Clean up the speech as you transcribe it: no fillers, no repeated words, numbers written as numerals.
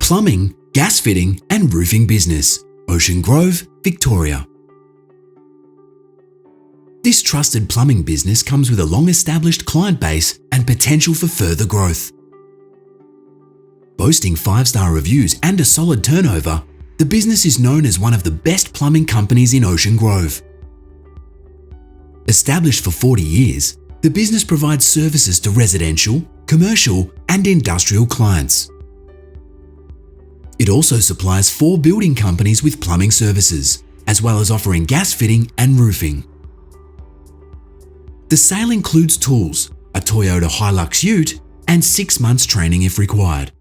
plumbing, gas fitting and roofing business, Ocean Grove, Victoria. This trusted plumbing business comes with a long-established client base and potential for further growth. Boasting 5-star reviews and a solid turnover, the business is known as one of the best plumbing companies in Ocean Grove. Established for 40 years, the business provides services to residential, commercial and industrial clients. It also supplies 4 building companies with plumbing services, as well as offering gas fitting and roofing. The sale includes tools, a Toyota Hilux Ute, and 6 months training if required.